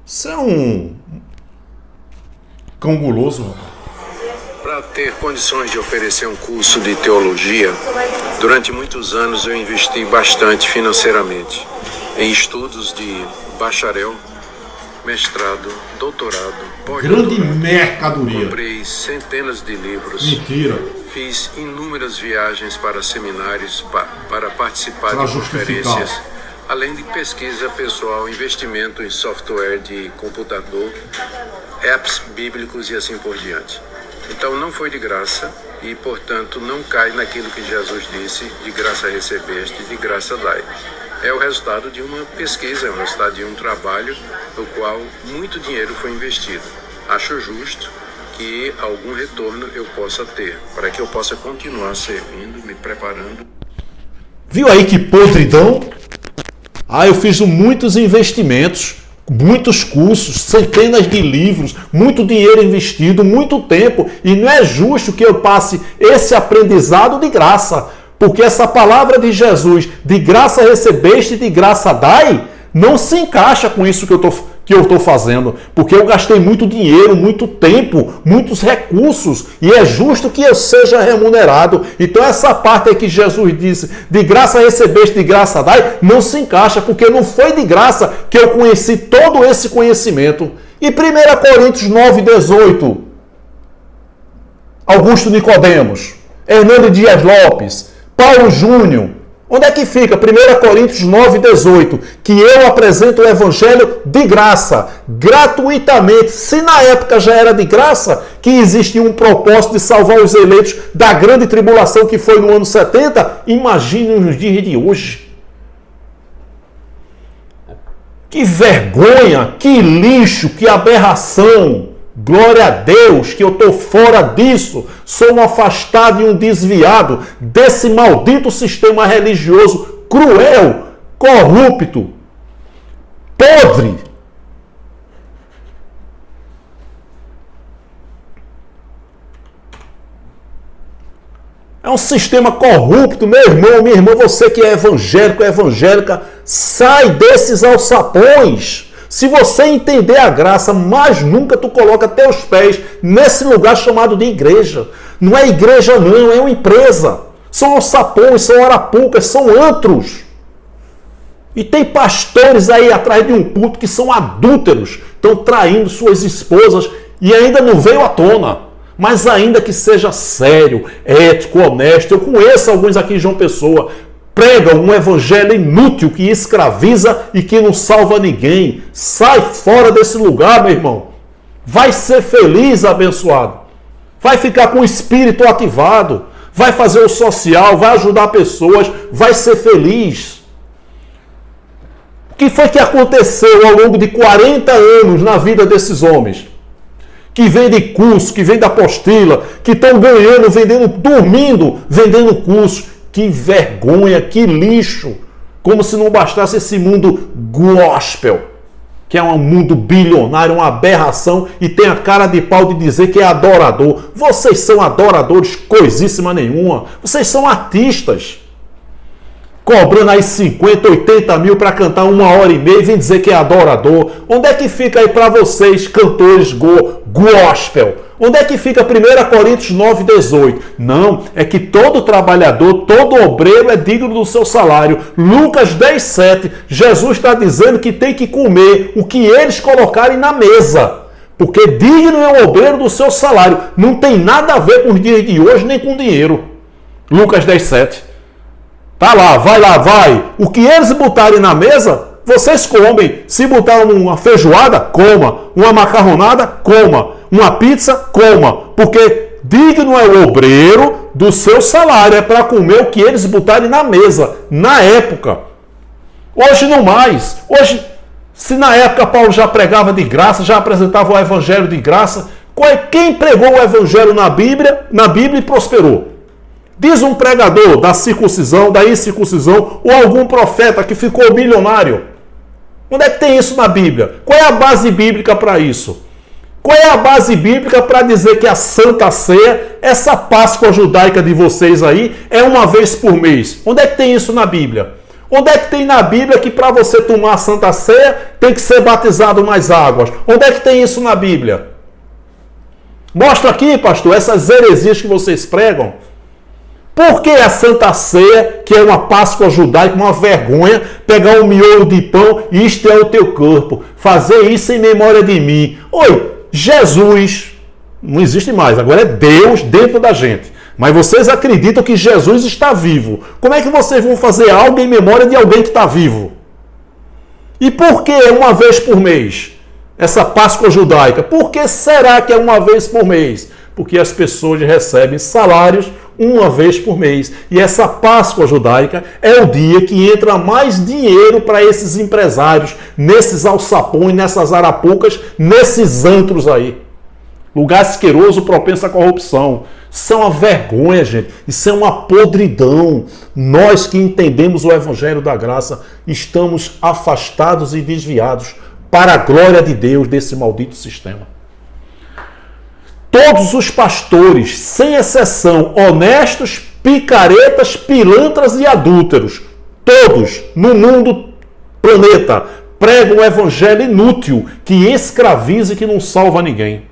A: Isso é um cão guloso, rapaz.
I: Para ter condições de oferecer um curso de teologia, durante muitos anos eu investi bastante financeiramente em estudos de bacharel, mestrado, doutorado,
A: grande mercadoria.
I: Comprei centenas de livros.
A: Mentira.
I: Fiz inúmeras viagens para seminários para participar de conferências, além de pesquisa pessoal, investimento em software de computador, apps bíblicos e assim por diante. Então não foi de graça e, portanto, não cai naquilo que Jesus disse: de graça recebeste, de graça dai. É o resultado de uma pesquisa, é o resultado de um trabalho no qual muito dinheiro foi investido. Acho justo que algum retorno eu possa ter, para que eu possa continuar servindo, me preparando.
A: Viu aí que podridão? Eu fiz muitos investimentos, muitos cursos, centenas de livros, muito dinheiro investido, muito tempo, e não é justo que eu passe esse aprendizado de graça. Porque essa palavra de Jesus, de graça recebeste, de graça dai, não se encaixa com isso que eu estou fazendo. Porque eu gastei muito dinheiro, muito tempo, muitos recursos, e é justo que eu seja remunerado. Então essa parte aí que Jesus disse, de graça recebeste, de graça dai, não se encaixa, porque não foi de graça que eu conheci todo esse conhecimento. E 1 Coríntios 9:18, Augusto Nicodemos, Hernando Dias Lopes, Paulo Júnior, onde é que fica? 1 Coríntios 9:18, que eu apresento o evangelho de graça, gratuitamente. Se na época já era de graça, que existia um propósito de salvar os eleitos da grande tribulação que foi no ano 70, imagine nos dias de hoje. Que vergonha, que lixo, que aberração. Glória a Deus que eu estou fora disso, sou um afastado e um desviado desse maldito sistema religioso cruel, corrupto, podre. É um sistema corrupto, meu irmão, minha irmã, você que é evangélico, evangélica, sai desses alçapões. Se você entender a graça, mais nunca tu coloca teus pés nesse lugar chamado de igreja. Não é igreja não, é uma empresa. São alçapões, são arapucas, são antros. E tem pastores aí atrás de um culto que são adúlteros, estão traindo suas esposas e ainda não veio à tona. Mas ainda que seja sério, ético, honesto, eu conheço alguns aqui em João Pessoa, pregam um evangelho inútil que escraviza e que não salva ninguém. Sai fora desse lugar, meu irmão. Vai ser feliz, abençoado. Vai ficar com o espírito ativado. Vai fazer o social, vai ajudar pessoas, vai ser feliz. O que foi que aconteceu ao longo de 40 anos na vida desses homens? Que vem de curso, que vem da apostila, que estão ganhando, vendendo, dormindo, vendendo curso. Que vergonha, que lixo. Como se não bastasse esse mundo gospel, que é um mundo bilionário, uma aberração, e tem a cara de pau de dizer que é adorador. Vocês são adoradores coisíssima nenhuma. Vocês são artistas. Cobrando aí 50, 80 mil para cantar 1h30 e vem dizer que é adorador. Onde é que fica aí para vocês, cantores gospel? Onde é que fica 1 Coríntios 9,18? Não, é que todo trabalhador, todo obreiro é digno do seu salário. Lucas 10,7, Jesus está dizendo que tem que comer o que eles colocarem na mesa. Porque digno é o obreiro do seu salário. Não tem nada a ver com os dias de hoje, nem com dinheiro. Lucas 10,7. Tá lá, vai. O que eles botarem na mesa, vocês comem. Se botar uma feijoada, coma. Uma macarronada, coma. Uma pizza, coma. Porque digno é o obreiro do seu salário. É para comer o que eles botarem na mesa. Na época. Hoje não mais. Hoje, se na época Paulo já pregava de graça, já apresentava o evangelho de graça, quem pregou o evangelho na Bíblia e prosperou? Diz um pregador da circuncisão, da incircuncisão, ou algum profeta que ficou milionário. Onde é que tem isso na Bíblia? Qual é a base bíblica para isso? Qual é a base bíblica para dizer que a Santa Ceia, essa Páscoa judaica de vocês aí, é uma vez por mês? Onde é que tem isso na Bíblia? Onde é que tem na Bíblia que para você tomar a Santa Ceia tem que ser batizado nas águas? Onde é que tem isso na Bíblia? Mostra aqui, pastor, essas heresias que vocês pregam. Por que a Santa Ceia, que é uma Páscoa judaica, uma vergonha, pegar um miolo de pão e isto é o teu corpo? Fazer isso em memória de mim. Oi, Jesus não existe mais, agora é Deus dentro da gente. Mas vocês acreditam que Jesus está vivo. Como é que vocês vão fazer algo em memória de alguém que está vivo? E por que uma vez por mês? Essa Páscoa judaica. Por que será que é uma vez por mês? Porque as pessoas recebem salários uma vez por mês. E essa Páscoa judaica é o dia que entra mais dinheiro para esses empresários, nesses alçapões, nessas arapucas, nesses antros aí. Lugar asqueroso, propenso à corrupção. Isso é uma vergonha, gente. Isso é uma podridão. Nós que entendemos o Evangelho da Graça estamos afastados e desviados para a glória de Deus desse maldito sistema. Todos os pastores, sem exceção, honestos, picaretas, pilantras e adúlteros, todos no mundo, planeta, pregam um evangelho inútil que escraviza e que não salva ninguém.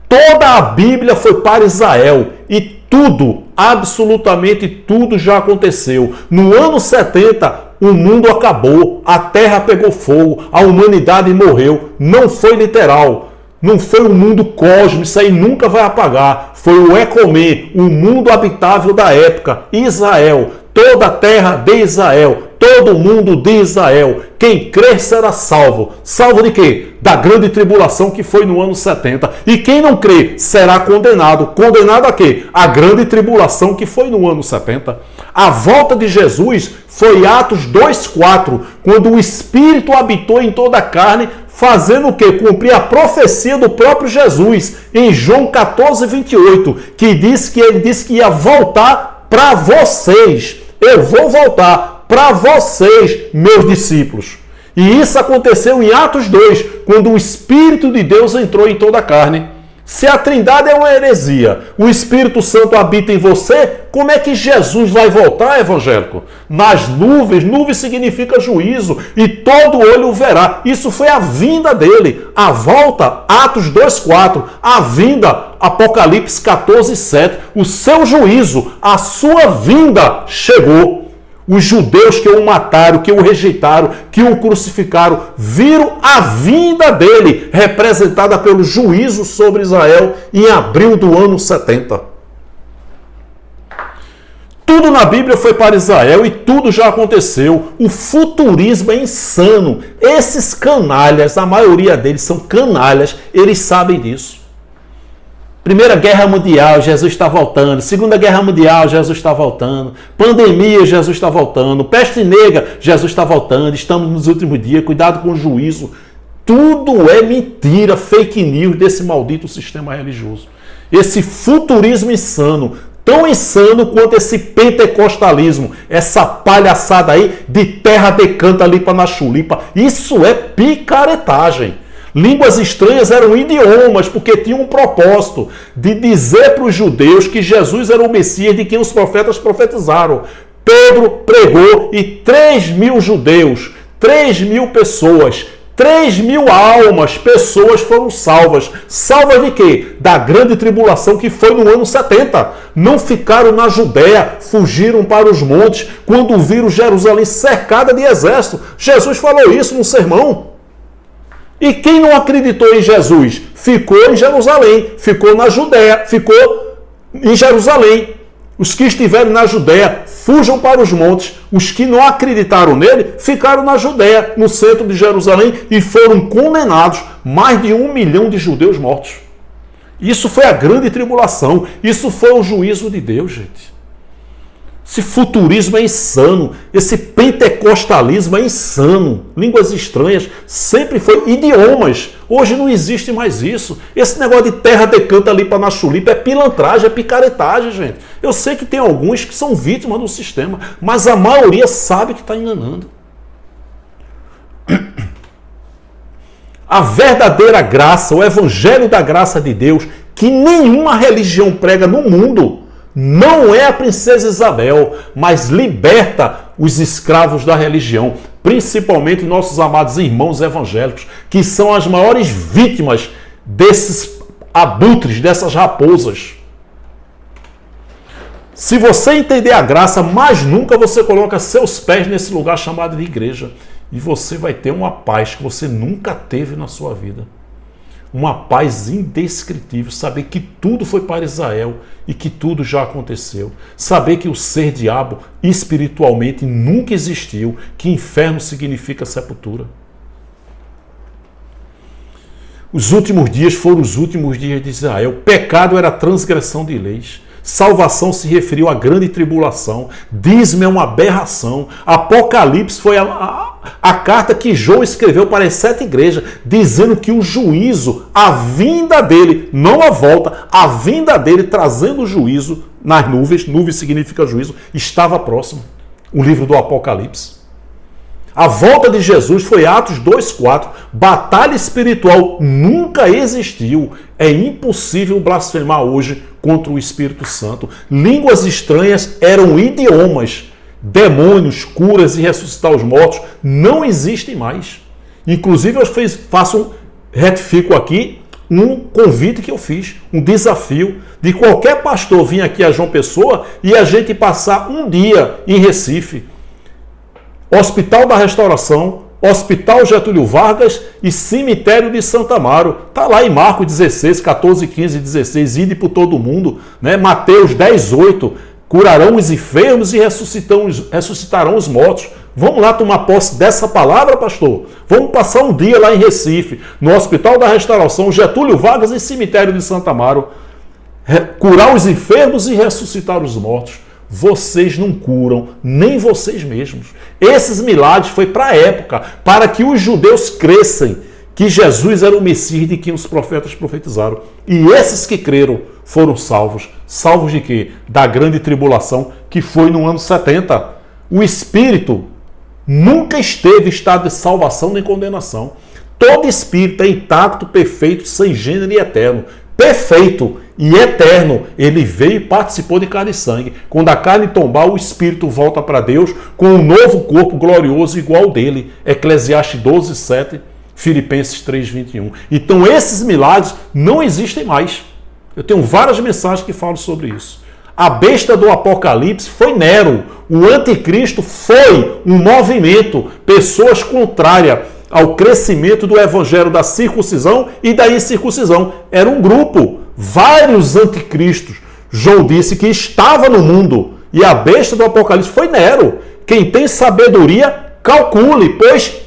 A: Toda a Bíblia foi para Israel e tudo, absolutamente tudo já aconteceu. No ano 70, o mundo acabou, a terra pegou fogo, a humanidade morreu. Não foi literal, não foi o mundo cósmico, isso aí nunca vai apagar. Foi o Ecomê, o mundo habitável da época, Israel, toda a terra de Israel, todo mundo de Israel. Quem crer será salvo. Salvo de quê? Da grande tribulação que foi no ano 70. E quem não crer será condenado. Condenado a quê? A grande tribulação que foi no ano 70. A volta de Jesus foi Atos 2,4, quando o Espírito habitou em toda a carne, fazendo o quê? Cumprir a profecia do próprio Jesus, em João 14,28, que ele disse que ia voltar para vocês. Eu vou voltar para vocês, meus discípulos. E isso aconteceu em Atos 2, quando o Espírito de Deus entrou em toda a carne. Se a Trindade é uma heresia, o Espírito Santo habita em você, como é que Jesus vai voltar, evangélico? Nas nuvens, nuvem significa juízo, e todo olho o verá. Isso foi a vinda dele. A volta, Atos 2,4. A vinda, Apocalipse 14,7. O seu juízo, a sua vinda chegou. Os judeus que o mataram, que o rejeitaram, que o crucificaram, viram a vinda dele, representada pelo juízo sobre Israel em abril do ano 70. Tudo na Bíblia foi para Israel e tudo já aconteceu. O futurismo é insano. Esses canalhas, a maioria deles são canalhas, eles sabem disso. Primeira Guerra Mundial, Jesus está voltando. Segunda Guerra Mundial, Jesus está voltando. Pandemia, Jesus está voltando. Peste negra, Jesus está voltando. Estamos nos últimos dias, cuidado com o juízo. Tudo é mentira, fake news desse maldito sistema religioso. Esse futurismo insano, tão insano quanto esse pentecostalismo, essa palhaçada aí de terra decanta ali para na chulipa. Isso é picaretagem. Línguas estranhas eram idiomas, porque tinham um propósito de dizer para os judeus que Jesus era o Messias de quem os profetas profetizaram. Pedro pregou e 3.000 judeus, 3.000 pessoas 3.000 almas, pessoas foram salvas. Salvas de quê? Da grande tribulação que foi no ano 70. Não ficaram na Judéia, fugiram para os montes quando viram Jerusalém cercada de exército. Jesus falou isso no sermão. E quem não acreditou em Jesus? Ficou em Jerusalém, ficou na Judéia, ficou em Jerusalém. Os que estiverem na Judéia, fujam para os montes. Os que não acreditaram nele, ficaram na Judéia, no centro de Jerusalém, e foram condenados. Mais de 1 milhão de judeus mortos. Isso foi a grande tribulação. Isso foi o juízo de Deus, gente. Esse futurismo é insano. Esse pentecostalismo é insano. Línguas estranhas sempre foi idiomas. Hoje não existe mais isso. Esse negócio de terra decanta ali para na chulipa é pilantragem, é picaretagem, gente. Eu sei que tem alguns que são vítimas do sistema, mas a maioria sabe que está enganando. A verdadeira graça, o evangelho da graça de Deus, que nenhuma religião prega no mundo, não é a princesa Isabel, mas liberta os escravos da religião, principalmente nossos amados irmãos evangélicos, que são as maiores vítimas desses abutres, dessas raposas. Se você entender a graça, mais nunca você coloca seus pés nesse lugar chamado de igreja, e você vai ter uma paz que você nunca teve na sua vida. Uma paz indescritível, saber que tudo foi para Israel e que tudo já aconteceu. Saber que o ser diabo espiritualmente nunca existiu, que inferno significa sepultura. Os últimos dias foram os últimos dias de Israel. Pecado era transgressão de leis. Salvação se referiu à grande tribulação. Dízimo é uma aberração. Apocalipse foi a carta que João escreveu para as 7 igrejas, dizendo que o juízo, a vinda dele, não a volta, a vinda dele trazendo o juízo nas nuvens, nuvens significa juízo, estava próximo. O livro do Apocalipse. A volta de Jesus foi Atos 2,4. Batalha espiritual nunca existiu. É impossível blasfemar hoje contra o Espírito Santo. Línguas estranhas eram idiomas. Demônios, curas e ressuscitar os mortos não existem mais. Inclusive eu retifico aqui um convite que eu fiz, um desafio de qualquer pastor vir aqui a João Pessoa e a gente passar um dia em Recife. Hospital da Restauração, Hospital Getúlio Vargas e Cemitério de Santa Amaro. Está lá em Marcos 16, 14, 15 e 16. Ide por todo mundo. Né? Mateus 10, 8. Curarão os enfermos e ressuscitarão os mortos. Vamos lá tomar posse dessa palavra, pastor? Vamos passar um dia lá em Recife, no Hospital da Restauração, Getúlio Vargas e Cemitério de Santa Amaro. Curar os enfermos e ressuscitar os mortos. Vocês não curam, nem vocês mesmos. Esses milagres foi para a época, para que os judeus crescem que Jesus era o Messias de quem os profetas profetizaram. E esses que creram foram salvos. Salvos de quê? Da grande tribulação que foi no ano 70. O Espírito nunca esteve em estado de salvação nem condenação. Todo Espírito é intacto, perfeito, sem gênero e eterno. Perfeito e eterno, ele veio e participou de carne e sangue. Quando a carne tombar, o Espírito volta para Deus com um novo corpo glorioso igual ao dele. Eclesiastes 12, 7, Filipenses 3, 21. Então esses milagres não existem mais. Eu tenho várias mensagens que falam sobre isso. A besta do Apocalipse foi Nero. O anticristo foi um movimento, pessoas contrárias ao crescimento do evangelho da circuncisão e da incircuncisão. Era um grupo, vários anticristos. João disse que estava no mundo. E a besta do Apocalipse foi Nero. Quem tem sabedoria, calcule, pois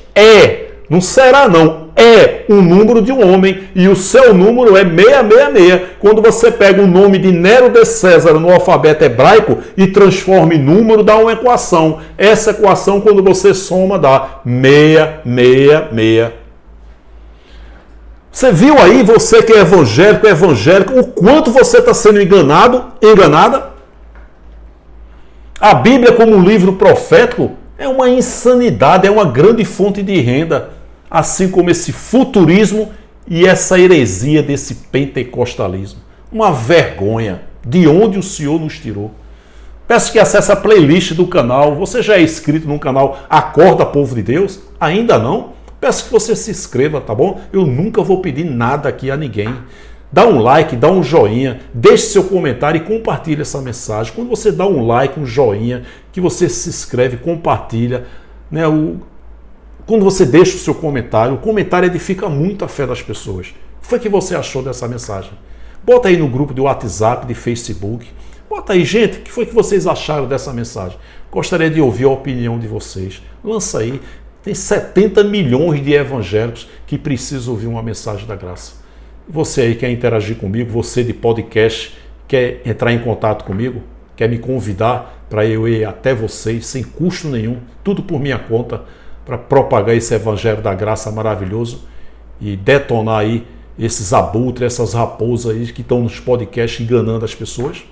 A: não será não, é um número de um homem e o seu número é 666. Quando você pega o nome de Nero de César no alfabeto hebraico e transforma em número, dá uma equação. Essa equação, quando você soma, dá 666. Você viu aí, você que é evangélico, o quanto você está sendo enganada? A Bíblia como um livro profético é uma insanidade, é uma grande fonte de renda. Assim como esse futurismo e essa heresia desse pentecostalismo. Uma vergonha. De onde o Senhor nos tirou? Peço que acesse a playlist do canal. Você já é inscrito no canal Acorda Povo de Deus? Ainda não? Peço que você se inscreva, tá bom? Eu nunca vou pedir nada aqui a ninguém. Dá um like, dá um joinha, deixe seu comentário e compartilhe essa mensagem. Quando você dá um like, um joinha, que você se inscreve, compartilha, né? Quando você deixa o seu comentário, o comentário edifica muito a fé das pessoas. O que foi que você achou dessa mensagem? Bota aí no grupo de WhatsApp, de Facebook. Bota aí, gente, o que foi que vocês acharam dessa mensagem? Gostaria de ouvir a opinião de vocês. Lança aí. Tem 70 milhões de evangélicos que precisam ouvir uma mensagem da graça. Você aí quer interagir comigo, você de podcast, quer entrar em contato comigo, quer me convidar para eu ir até vocês, sem custo nenhum, tudo por minha conta, para propagar esse evangelho da graça maravilhoso e detonar aí esses abutres, essas raposas aí que estão nos podcasts enganando as pessoas?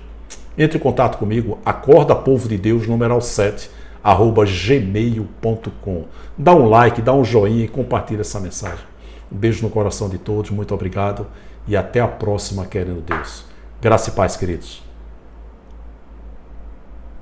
A: Entre em contato comigo, Acorda Povo de Deus, numeral 7, @gmail.com. Dá um like, dá um joinha e compartilha essa mensagem. Um beijo no coração de todos, muito obrigado e até a próxima, querendo Deus. Graça e paz, queridos.